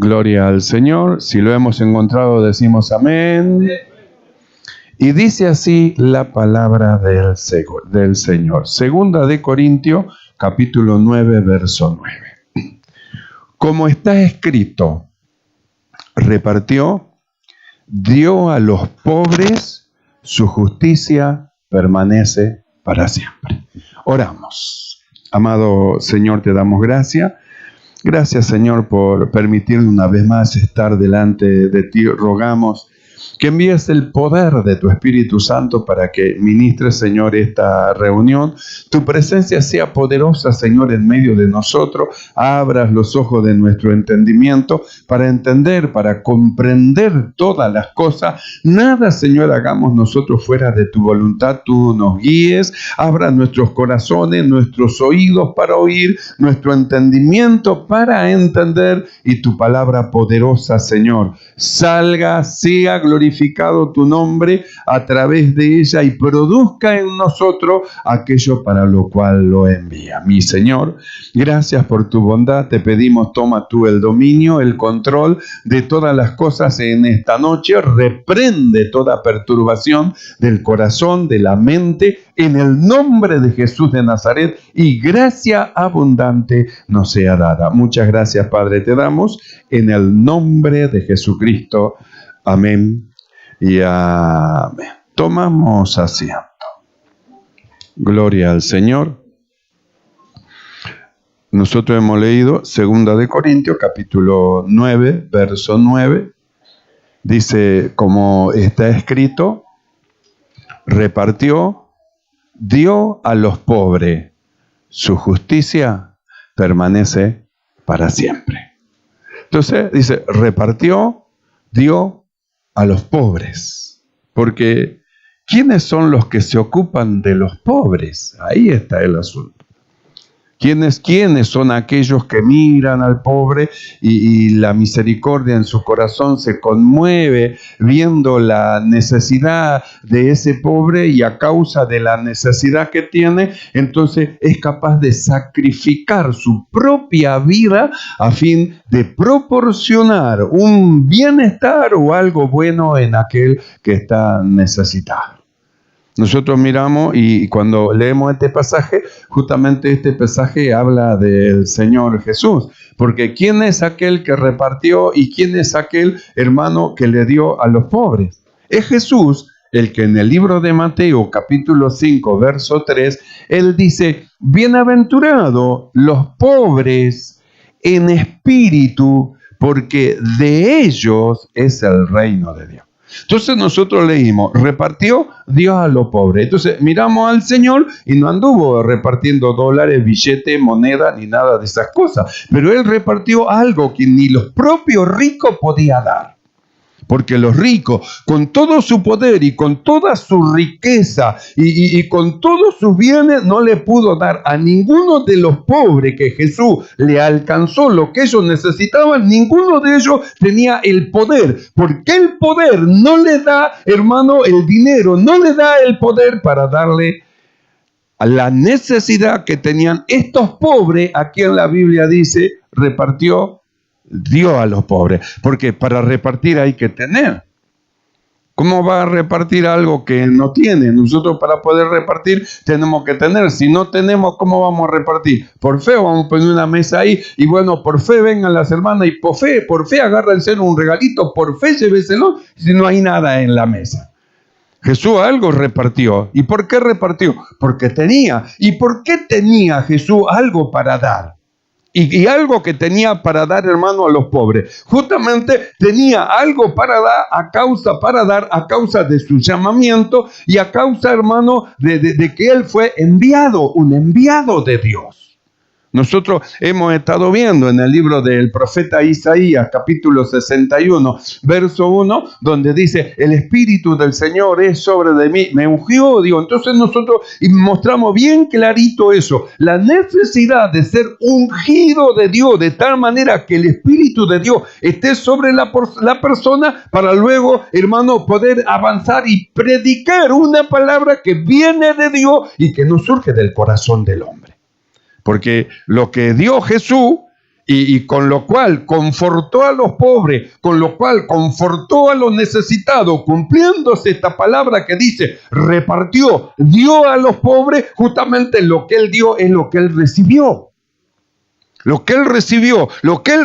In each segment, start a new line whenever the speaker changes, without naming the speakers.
Gloria al Señor. Si lo hemos encontrado, decimos amén. Y dice así la palabra del Señor. Segunda de Corintios, capítulo 9, verso 9. Como está escrito, repartió, dio a los pobres, su justicia permanece para siempre. Oramos. Amado Señor, te damos gracias. Gracias, Señor, por permitirnos una vez más estar delante de ti. Rogamos que envíes el poder de tu Espíritu Santo para que ministres, Señor, esta reunión. Tu presencia sea poderosa, Señor, en medio de nosotros. Abras los ojos de nuestro entendimiento para entender, para comprender todas las cosas. Nada, Señor, hagamos nosotros fuera de tu voluntad. Tú nos guíes. Abra nuestros corazones, nuestros oídos para oír, nuestro entendimiento para entender. Y tu palabra poderosa, Señor, salga, sea glorificado tu nombre a través de ella y produzca en nosotros aquello para lo cual lo envía. Mi Señor, gracias por tu bondad. Te pedimos, toma tú el dominio, el control de todas las cosas en esta noche. Reprende toda perturbación del corazón, de la mente, en el nombre de Jesús de Nazaret, y gracia abundante nos sea dada. Muchas gracias, Padre, te damos en el nombre de Jesucristo. Amén y amén. Tomamos asiento. Gloria al Señor. Nosotros hemos leído 2 de Corintios, capítulo 9, verso 9. Dice, como está escrito, repartió, dio a los pobres, su justicia permanece para siempre. Entonces dice, repartió, dio a los pobres, porque ¿quiénes son los que se ocupan de los pobres? Ahí está el asunto. ¿Quiénes son aquellos que miran al pobre y la misericordia en su corazón se conmueve viendo la necesidad de ese pobre, y a causa de la necesidad que tiene, entonces es capaz de sacrificar su propia vida a fin de proporcionar un bienestar o algo bueno en aquel que está necesitado? Nosotros miramos y cuando leemos este pasaje, justamente este pasaje habla del Señor Jesús. Porque ¿quién es aquel que repartió y quién es aquel hermano que le dio a los pobres? Es Jesús, el que en el libro de Mateo, capítulo 5, verso 3, él dice, bienaventurados los pobres en espíritu, porque de ellos es el reino de Dios. Entonces nosotros leímos, repartió, dio a los pobres. Entonces miramos al Señor y no anduvo repartiendo dólares, billetes, moneda, ni nada de esas cosas. Pero Él repartió algo que ni los propios ricos podían dar. Porque los ricos, con todo su poder y con toda su riqueza y con todos sus bienes, no le pudo dar a ninguno de los pobres que Jesús le alcanzó lo que ellos necesitaban. Ninguno de ellos tenía el poder, porque el poder no le da, hermano, el dinero no le da el poder para darle a la necesidad que tenían estos pobres, a quien la Biblia dice, repartió, dio a los pobres, porque para repartir hay que tener. ¿Cómo va a repartir algo que no tiene? Nosotros para poder repartir tenemos que tener. Si no tenemos, ¿cómo vamos a repartir? Por fe vamos a poner una mesa ahí y bueno, por fe vengan las hermanas y por fe agárrense un regalito, por fe lléveselo si no hay nada en la mesa. Jesús algo repartió. ¿Y por qué repartió? Porque tenía. ¿Y por qué tenía Jesús algo para dar? Y algo que tenía para dar, hermano, a los pobres. Justamente tenía algo para dar a causa de su llamamiento y a causa, hermano, de que él fue enviado, un enviado de Dios. Nosotros hemos estado viendo en el libro del profeta Isaías, capítulo 61, verso 1, donde dice, el Espíritu del Señor es sobre de mí, me ungió, digo. Entonces nosotros mostramos bien clarito eso, la necesidad de ser ungido de Dios, de tal manera que el Espíritu de Dios esté sobre la persona, para luego, hermano, poder avanzar y predicar una palabra que viene de Dios y que no surge del corazón del hombre. Porque lo que dio Jesús y con lo cual confortó a los pobres, con lo cual confortó a los necesitados, cumpliéndose esta palabra que dice, repartió, dio a los pobres, justamente lo que él dio es lo que él recibió. Lo que él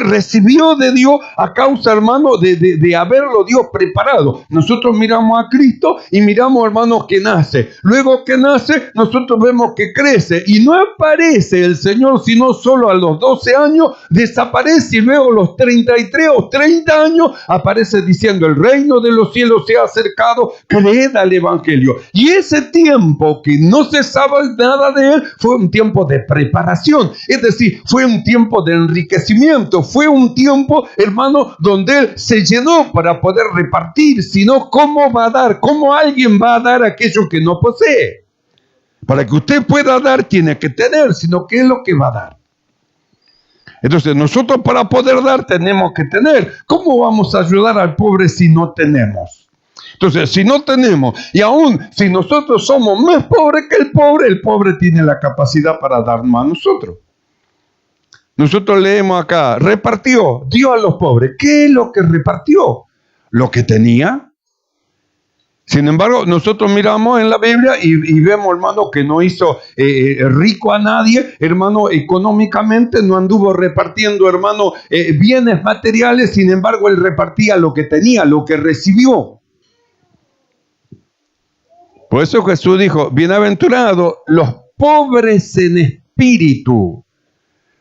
recibió de Dios a causa, hermano, de haberlo Dios preparado. Nosotros miramos a Cristo y miramos, hermano, que nace. Luego que nace, nosotros vemos que crece. Y no aparece el Señor, sino solo a los 12 años, desaparece y luego a los 33 o 30 años aparece diciendo, el reino de los cielos se ha acercado, creed al Evangelio. Y ese tiempo que no se sabe nada de él, fue un tiempo de preparación. Es decir, fue un tiempo de enriquecimiento, fue un tiempo, hermano, donde él se llenó para poder repartir. Sino, ¿cómo va a dar? ¿Cómo alguien va a dar aquello que no posee? Para que usted pueda dar, tiene que tener, sino ¿qué es lo que va a dar? Entonces, nosotros para poder dar, tenemos que tener. ¿Cómo vamos a ayudar al pobre si no tenemos? Entonces, si no tenemos, y aún si nosotros somos más pobres que el pobre tiene la capacidad para dar más a nosotros. Nosotros leemos acá, repartió, dio a los pobres. ¿Qué es lo que repartió? Lo que tenía. Sin embargo, nosotros miramos en la Biblia y vemos, hermano, que no hizo rico a nadie, hermano, económicamente no anduvo repartiendo, hermano, bienes materiales. Sin embargo, él repartía lo que tenía, lo que recibió. Por eso Jesús dijo, bienaventurados los pobres en espíritu,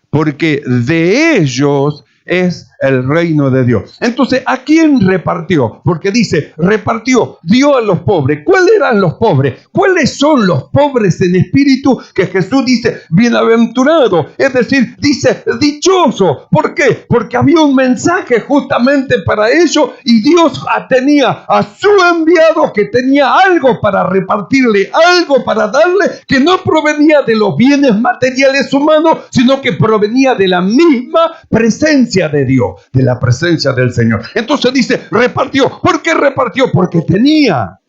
porque de ellos es el reino de Dios. Entonces, ¿a quién repartió? Porque dice, repartió, dio a los pobres. ¿Cuáles eran los pobres? ¿Cuáles son los pobres en espíritu? Que Jesús dice, bienaventurado, es decir, dice, dichoso. ¿Por qué? Porque había un mensaje justamente para ellos y Dios tenía a su enviado que tenía algo para repartirle, algo para darle, que no provenía de los bienes materiales humanos, sino que provenía de la misma presencia de Dios, de la presencia del Señor. Entonces dice, repartió. ¿Por qué repartió? Porque tenía.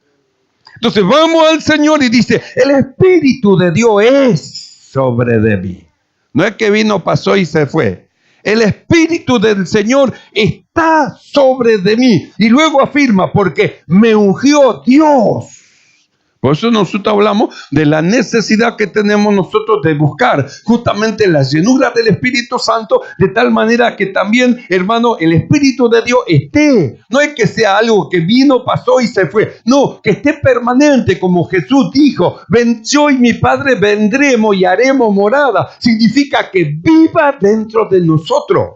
Entonces vamos al Señor y dice, el Espíritu de Dios es sobre de mí. No es que vino, pasó y se fue. El Espíritu del Señor está sobre de mí. Y luego afirma, porque me ungió Dios. Por eso nosotros hablamos de la necesidad que tenemos nosotros de buscar justamente la llenura del Espíritu Santo, de tal manera que también, hermano, el Espíritu de Dios esté. No es que sea algo que vino, pasó y se fue. No, que esté permanente, como Jesús dijo, yo y mi Padre vendremos y haremos morada. Significa que viva dentro de nosotros.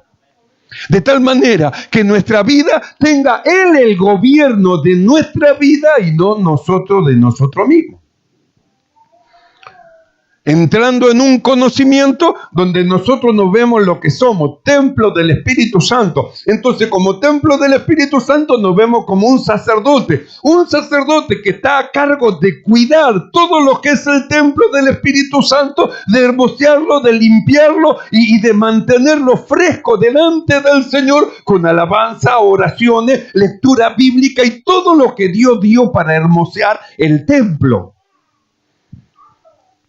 De tal manera que nuestra vida tenga Él el gobierno de nuestra vida y no nosotros de nosotros mismos. Entrando en un conocimiento donde nosotros nos vemos lo que somos, templo del Espíritu Santo. Entonces, como templo del Espíritu Santo nos vemos como un sacerdote que está a cargo de cuidar todo lo que es el templo del Espíritu Santo, de hermosearlo, de limpiarlo y de mantenerlo fresco delante del Señor con alabanza, oraciones, lectura bíblica y todo lo que Dios dio para hermosear el templo.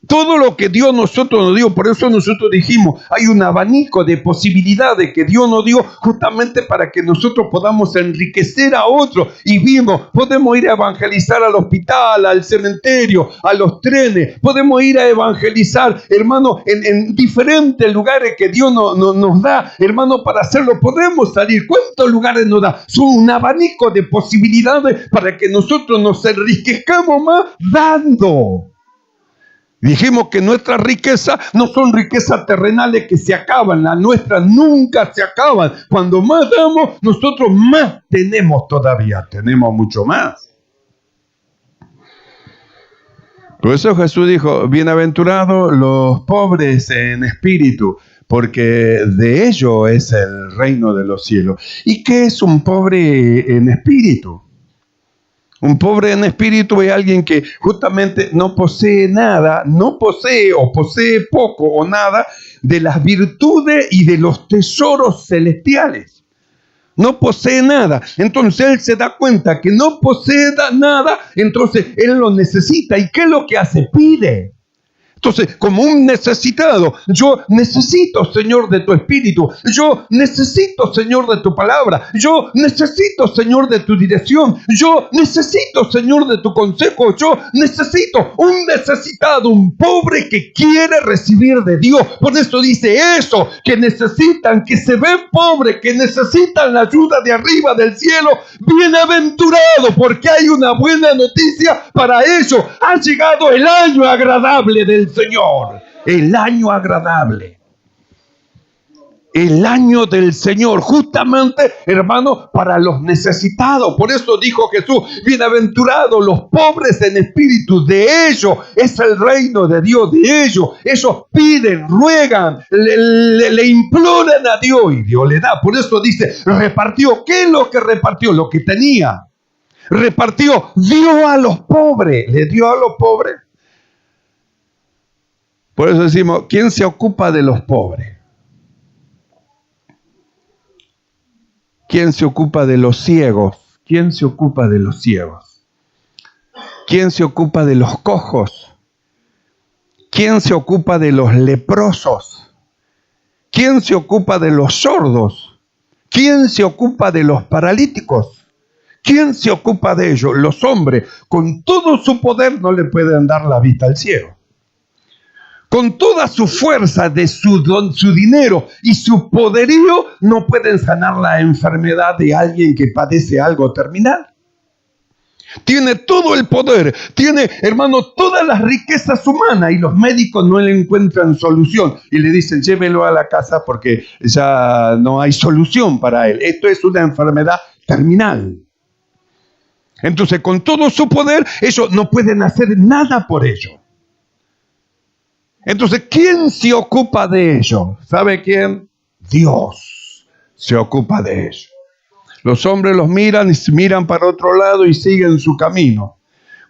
Todo lo que Dios nosotros nos dio, por eso nosotros dijimos, hay un abanico de posibilidades que Dios nos dio justamente para que nosotros podamos enriquecer a otros. Y vimos, podemos ir a evangelizar al hospital, al cementerio, a los trenes, podemos ir a evangelizar, hermano, en diferentes lugares que Dios nos da, hermano, para hacerlo. Podemos salir. ¿Cuántos lugares nos da? Son un abanico de posibilidades para que nosotros nos enriquezcamos más dando. Dijimos que nuestras riquezas no son riquezas terrenales que se acaban, las nuestras nunca se acaban. Cuando más damos, nosotros más tenemos todavía, tenemos mucho más. Por eso Jesús dijo, bienaventurados los pobres en espíritu, porque de ellos es el reino de los cielos. ¿Y qué es un pobre en espíritu? Un pobre en espíritu es alguien que justamente no posee nada, no posee o posee poco o nada de las virtudes y de los tesoros celestiales. No posee nada. Entonces él se da cuenta que no posee nada, entonces él lo necesita. ¿Y qué es lo que hace? Pide. Entonces, como un necesitado, yo necesito, Señor, de tu Espíritu. Yo necesito, Señor, de tu palabra. Yo necesito, Señor, de tu dirección. Yo necesito, Señor, de tu consejo. Yo necesito un necesitado, un pobre que quiere recibir de Dios. Por eso dice eso, que necesitan, que se ven pobres, que necesitan la ayuda de arriba del cielo. Bienaventurado, porque hay una buena noticia para ellos. Ha llegado el año agradable del Señor, el año agradable, el año del Señor, justamente, hermano, para los necesitados. Por eso dijo Jesús: bienaventurados los pobres en espíritu, de ellos es el reino de Dios, de ellos piden, ruegan, le imploran a Dios y Dios le da. Por eso dice, repartió. ¿Qué es lo que repartió? Lo que tenía. Repartió, dio a los pobres, le dio a los pobres. Por eso decimos, ¿quién se ocupa de los pobres? ¿Quién se ocupa de los ciegos? ¿Quién se ocupa de los ciegos? ¿Quién se ocupa de los cojos? ¿Quién se ocupa de los leprosos? ¿Quién se ocupa de los sordos? ¿Quién se ocupa de los paralíticos? ¿Quién se ocupa de ellos? Los hombres, con todo su poder, no le pueden dar la vista al ciego. Con toda su fuerza de su dinero y su poderío, no pueden sanar la enfermedad de alguien que padece algo terminal. Tiene todo el poder, tiene, hermano, todas las riquezas humanas, y los médicos no le encuentran solución y le dicen, llévelo a la casa porque ya no hay solución para él. Esto es una enfermedad terminal. Entonces, con todo su poder, ellos no pueden hacer nada por ello. Entonces, ¿quién se ocupa de ello? ¿Sabe quién? Dios se ocupa de ello. Los hombres los miran y miran para otro lado y siguen su camino.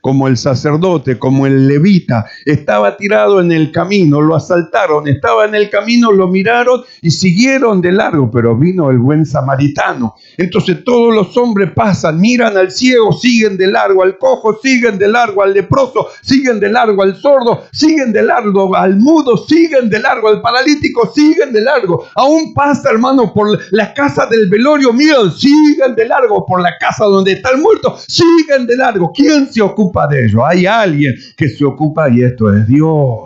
Como el sacerdote, como el levita, estaba tirado en el camino, lo asaltaron, estaba en el camino, lo miraron y siguieron de largo, pero vino el buen samaritano. Entonces todos los hombres pasan, miran al ciego, siguen de largo, al cojo siguen de largo, al leproso siguen de largo, al sordo siguen de largo, al mudo siguen de largo, al paralítico siguen de largo. Aún pasa, hermano, por la casa del velorio, miran, siguen de largo, por la casa donde está el muerto, siguen de largo. ¿Quién se ocupa de ello? Hay alguien que se ocupa, y esto es Dios.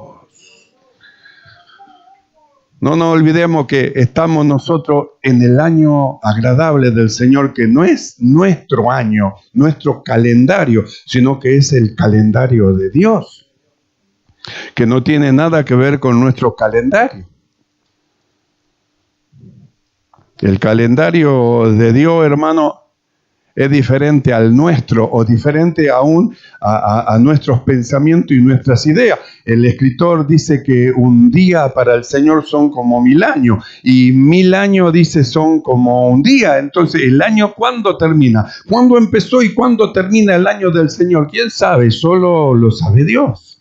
No nos olvidemos que estamos nosotros en el año agradable del Señor, que no es nuestro año, nuestro calendario, sino que es el calendario de Dios, que no tiene nada que ver con nuestro calendario. El calendario de Dios, hermano, es diferente al nuestro, o diferente aún a nuestros pensamientos y nuestras ideas. El escritor dice que un día para el Señor son como 1000 años, y 1000 años, dice, son como un día. Entonces, ¿el año cuándo termina? ¿Cuándo empezó y cuándo termina el año del Señor? ¿Quién sabe? Solo lo sabe Dios.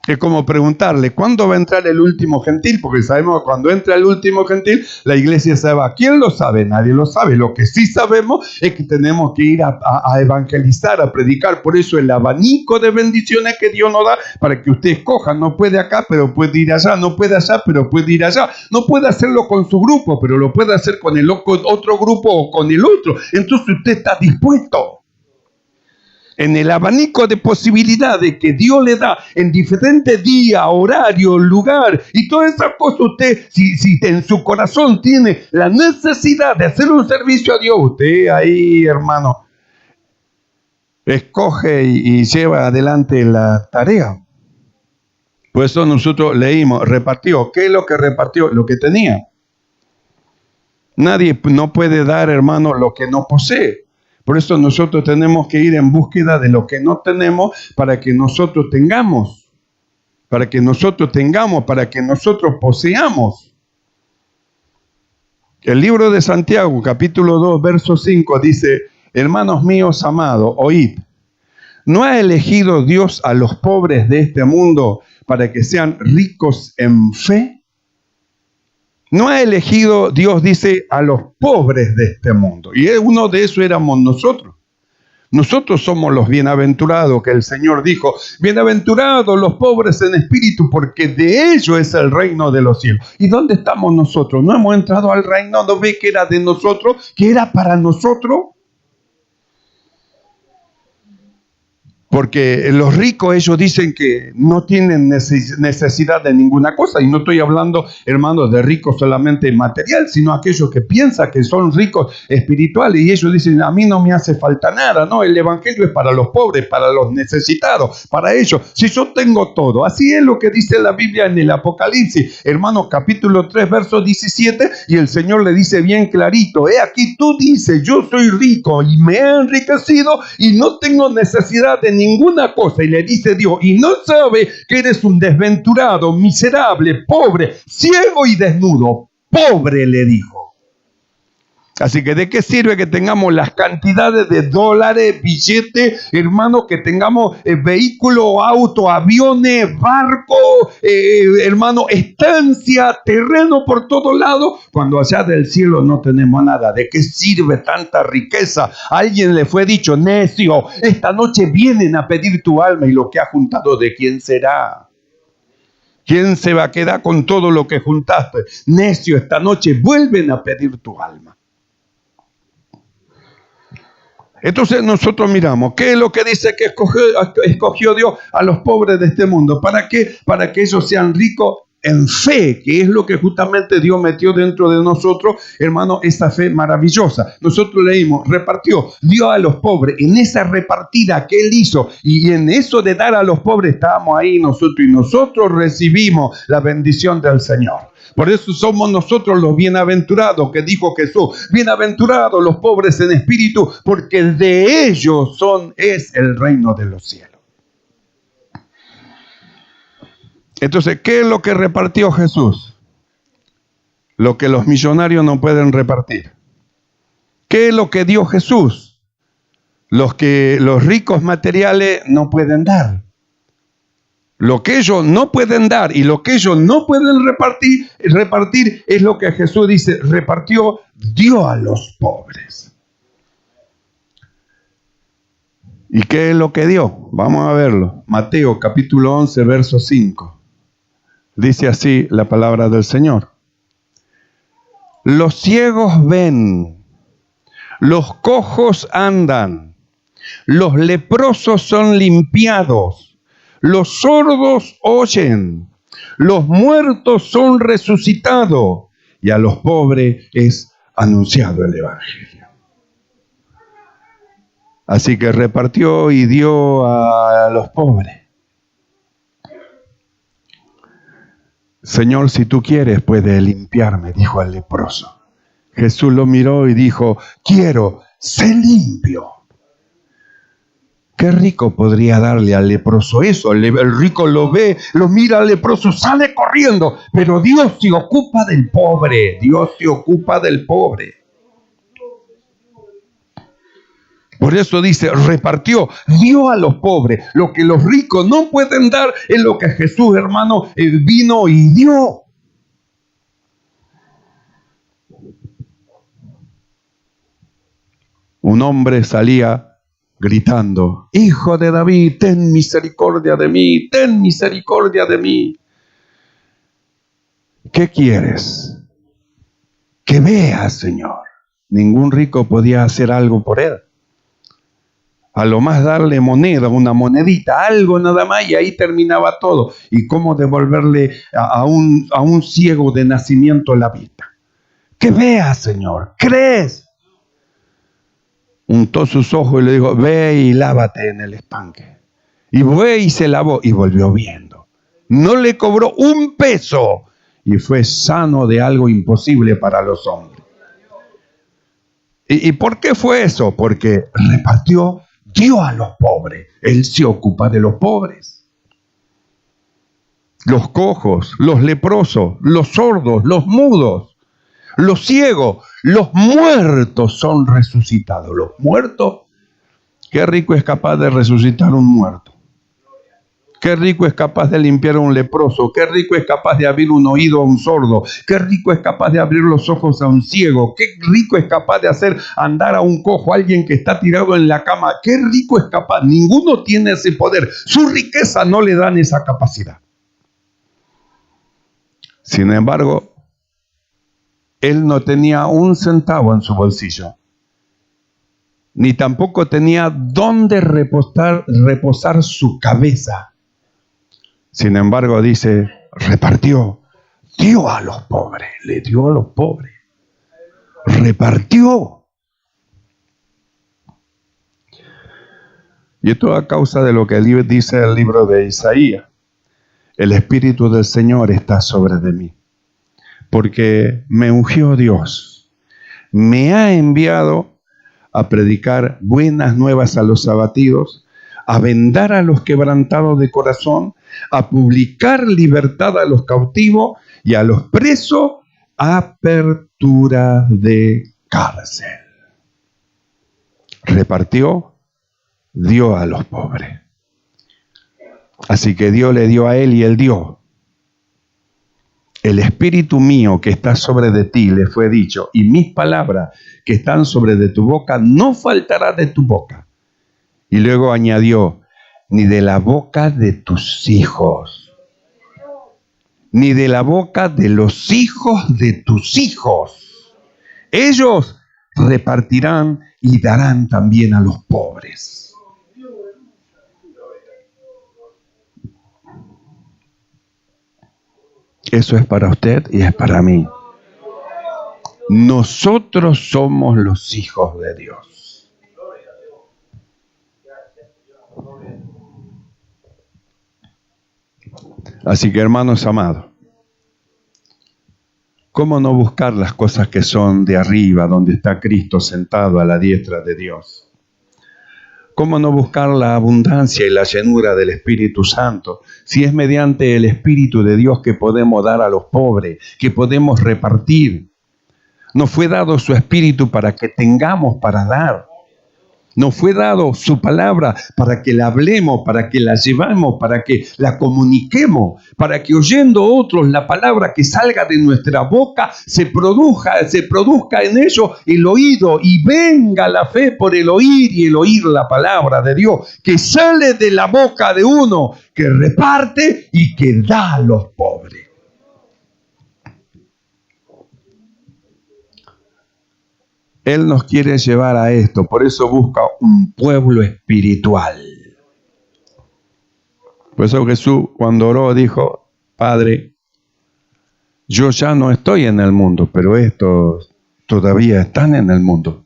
Es como preguntarle, ¿cuándo va a entrar el último gentil? Porque sabemos que cuando entra el último gentil, la iglesia se va. ¿Quién lo sabe? Nadie lo sabe. Lo que sí sabemos es que tenemos que ir a evangelizar, a predicar. Por eso el abanico de bendiciones que Dios nos da, para que usted escoja. No puede acá, pero puede ir allá. No puede allá, pero puede ir allá. No puede hacerlo con su grupo, pero lo puede hacer con el otro grupo o con el otro. Entonces usted está dispuesto. En el abanico de posibilidades que Dios le da en diferentes días, horario, lugar y todas esas cosas, usted, si en su corazón tiene la necesidad de hacer un servicio a Dios, usted ahí, hermano, escoge y lleva adelante la tarea. Por eso nosotros leímos, repartió. ¿Qué es lo que repartió? Lo que tenía. Nadie no puede dar, hermano, lo que no posee. Por eso nosotros tenemos que ir en búsqueda de lo que no tenemos, para que nosotros tengamos, para que nosotros poseamos. El libro de Santiago, capítulo 2, verso 5, dice, hermanos míos amados, oíd, ¿no ha elegido Dios a los pobres de este mundo para que sean ricos en fe? No ha elegido Dios, dice, a los pobres de este mundo. Y uno de esos éramos nosotros. Nosotros somos los bienaventurados, que el Señor dijo, bienaventurados los pobres en espíritu, porque de ellos es el reino de los cielos. ¿Y dónde estamos nosotros? ¿No hemos entrado al reino? ¿No ve que era de nosotros? ¿Que era para nosotros? Porque los ricos, ellos dicen que no tienen necesidad de ninguna cosa. Y no estoy hablando, hermanos, de ricos solamente material, sino aquellos que piensan que son ricos espirituales. Y ellos dicen, a mí no me hace falta nada. No, el evangelio es para los pobres, para los necesitados, para ellos. Si yo tengo todo. Así es lo que dice la Biblia en el Apocalipsis. Hermanos, capítulo 3, verso 17. Y el Señor le dice bien clarito, aquí tú dices, yo soy rico y me he enriquecido y no tengo necesidad de ninguna cosa. Y le dice Dios, y no sabe que eres un desventurado, miserable, pobre, ciego y desnudo. Pobre, le dijo. Así que ¿de qué sirve que tengamos las cantidades de dólares, billetes, hermanos, que tengamos vehículos, autos, aviones, barcos, hermano, estancia, terreno por todos lados, cuando allá del cielo no tenemos nada? ¿De qué sirve tanta riqueza? A alguien le fue dicho, necio, esta noche vienen a pedir tu alma, y lo que has juntado, ¿de quién será? ¿Quién se va a quedar con todo lo que juntaste? Necio, esta noche vuelven a pedir tu alma. Entonces nosotros miramos, ¿qué es lo que dice que escogió Dios a los pobres de este mundo? ¿Para qué? Para que ellos sean ricos en fe, que es lo que justamente Dios metió dentro de nosotros, hermano, esa fe maravillosa. Nosotros leímos, repartió, dio a los pobres, en esa repartida que Él hizo, y en eso de dar a los pobres estábamos ahí nosotros, y nosotros recibimos la bendición del Señor. Por eso somos nosotros los bienaventurados, que dijo Jesús, bienaventurados los pobres en espíritu, porque de ellos es el reino de los cielos. Entonces, ¿qué es lo que repartió Jesús? Lo que los millonarios no pueden repartir. ¿Qué es lo que dio Jesús? Lo que los ricos materiales no pueden dar. Lo que ellos no pueden dar y lo que ellos no pueden repartir es lo que Jesús dice, repartió, dio a los pobres. ¿Y qué es lo que dio? Vamos a verlo. Mateo capítulo 11, verso 5. Dice así la palabra del Señor. Los ciegos ven, los cojos andan, los leprosos son limpiados, los sordos oyen, los muertos son resucitados, y a los pobres es anunciado el evangelio. Así que repartió y dio a los pobres. Señor, si tú quieres, puedes limpiarme, dijo al leproso. Jesús lo miró y dijo, quiero, sé limpio. ¿Qué rico podría darle al leproso eso? El rico lo ve, lo mira al leproso, sale corriendo. Pero Dios se ocupa del pobre. Dios se ocupa del pobre. Por eso dice, repartió, dio a los pobres. Lo que los ricos no pueden dar es lo que Jesús, hermano, vino y dio. Un hombre salía gritando, Hijo de David, ten misericordia de mí, ten misericordia de mí. ¿Qué quieres? Que veas, Señor. Ningún rico podía hacer algo por él. A lo más darle moneda, una monedita, algo nada más, y ahí terminaba todo. ¿Y cómo devolverle a un ciego de nacimiento la vista? Que veas, Señor, ¿crees? Untó sus ojos y le dijo, ve y lávate en el estanque. Y fue y se lavó y volvió viendo. No le cobró un peso y fue sano de algo imposible para los hombres. ¿Y por qué fue eso? Porque repartió, dio a los pobres. Él se ocupa de los pobres. Los cojos, los leprosos, los sordos, los mudos, los ciegos, los muertos son resucitados. Los muertos, qué rico es capaz de resucitar un muerto. Qué rico es capaz de limpiar a un leproso. Qué rico es capaz de abrir un oído a un sordo. Qué rico es capaz de abrir los ojos a un ciego. Qué rico es capaz de hacer andar a un cojo, a alguien que está tirado en la cama. Qué rico es capaz. Ninguno tiene ese poder. Su riqueza no le dan esa capacidad. Sin embargo, él no tenía un centavo en su bolsillo. Ni tampoco tenía dónde reposar su cabeza. Sin embargo, dice, repartió, dio a los pobres, le dio a los pobres, repartió. Y esto a causa de lo que dice el libro de Isaías. El Espíritu del Señor está sobre de mí, porque me ungió Dios, me ha enviado a predicar buenas nuevas a los abatidos, a vendar a los quebrantados de corazón, a publicar libertad a los cautivos y a los presos apertura de cárcel. Repartió, dio a los pobres. Así que Dios le dio a él y él dio. El Espíritu mío que está sobre de ti, le fue dicho, y mis palabras que están sobre de tu boca, no faltará de tu boca. Y luego añadió, ni de la boca de tus hijos, ni de la boca de los hijos de tus hijos. Ellos repartirán y darán también a los pobres. Eso es para usted y es para mí. Nosotros somos los hijos de Dios. Así que, hermanos amados, ¿cómo no buscar las cosas que son de arriba, donde está Cristo sentado a la diestra de Dios? ¿Cómo no buscar la abundancia y la llenura del Espíritu Santo, si es mediante el Espíritu de Dios que podemos dar a los pobres, que podemos repartir? Nos fue dado su Espíritu para que tengamos para dar. Nos fue dado su palabra para que la hablemos, para que la llevemos, para que la comuniquemos, para que oyendo otros la palabra que salga de nuestra boca se produzca en ellos el oído y venga la fe por el oír y el oír la palabra de Dios que sale de la boca de uno que reparte y que da a los pobres. Él nos quiere llevar a esto, por eso busca un pueblo espiritual. Por eso Jesús cuando oró dijo, Padre, yo ya no estoy en el mundo, pero estos todavía están en el mundo.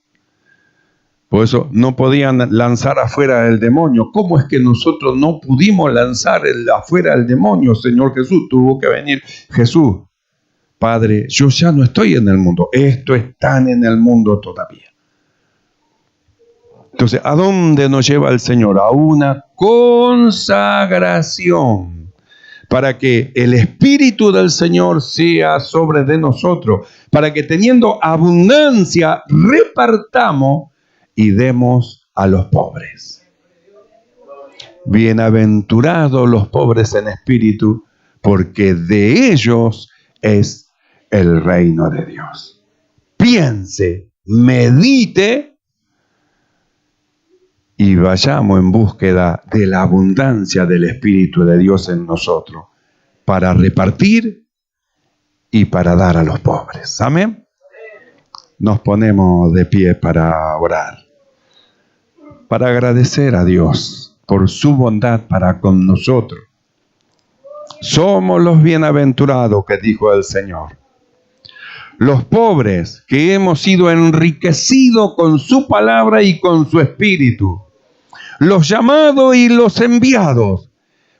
Por eso no podían lanzar afuera el demonio. ¿Cómo es que nosotros no pudimos lanzar afuera el demonio, Señor Jesús? Tuvo que venir Jesús. Padre, yo ya no estoy en el mundo, estos están en el mundo todavía. Entonces, ¿a dónde nos lleva el Señor? A una consagración, para que el Espíritu del Señor sea sobre de nosotros, para que teniendo abundancia repartamos y demos a los pobres. Bienaventurados los pobres en espíritu, porque de ellos es el reino de Dios. Piense, medite y vayamos en búsqueda de la abundancia del Espíritu de Dios en nosotros para repartir y para dar a los pobres. Amén. Nos ponemos de pie para orar, para agradecer a Dios por su bondad para con nosotros. Somos los bienaventurados que dijo el Señor. Los pobres que hemos sido enriquecidos con su palabra y con su espíritu. Los llamados y los enviados.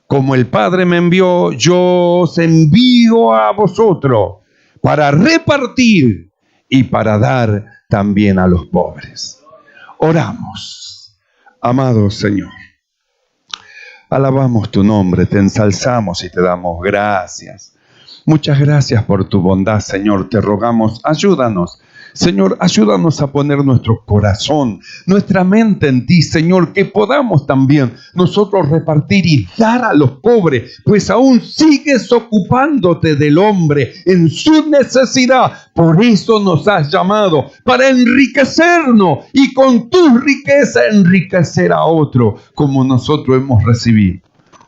Como el Padre me envió, yo os envío a vosotros para repartir y para dar también a los pobres. Oramos. Amado Señor, alabamos tu nombre, te ensalzamos y te damos gracias. Muchas gracias por tu bondad, Señor. Te rogamos, ayúdanos. Señor, ayúdanos a poner nuestro corazón, nuestra mente en ti, Señor, que podamos también nosotros repartir y dar a los pobres, pues aún sigues ocupándote del hombre en su necesidad. Por eso nos has llamado, para enriquecernos y con tu riqueza enriquecer a otro, como nosotros hemos recibido.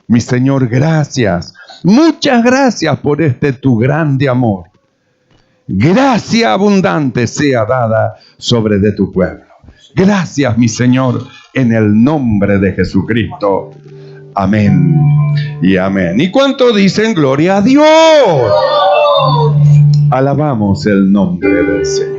Mi Señor, gracias. Muchas gracias por este tu grande amor. Gracia abundante sea dada sobre de tu pueblo. Gracias, mi Señor, en el nombre de Jesucristo. Amén y amén. ¿Y cuánto dicen gloria a Dios? Alabamos el nombre del Señor.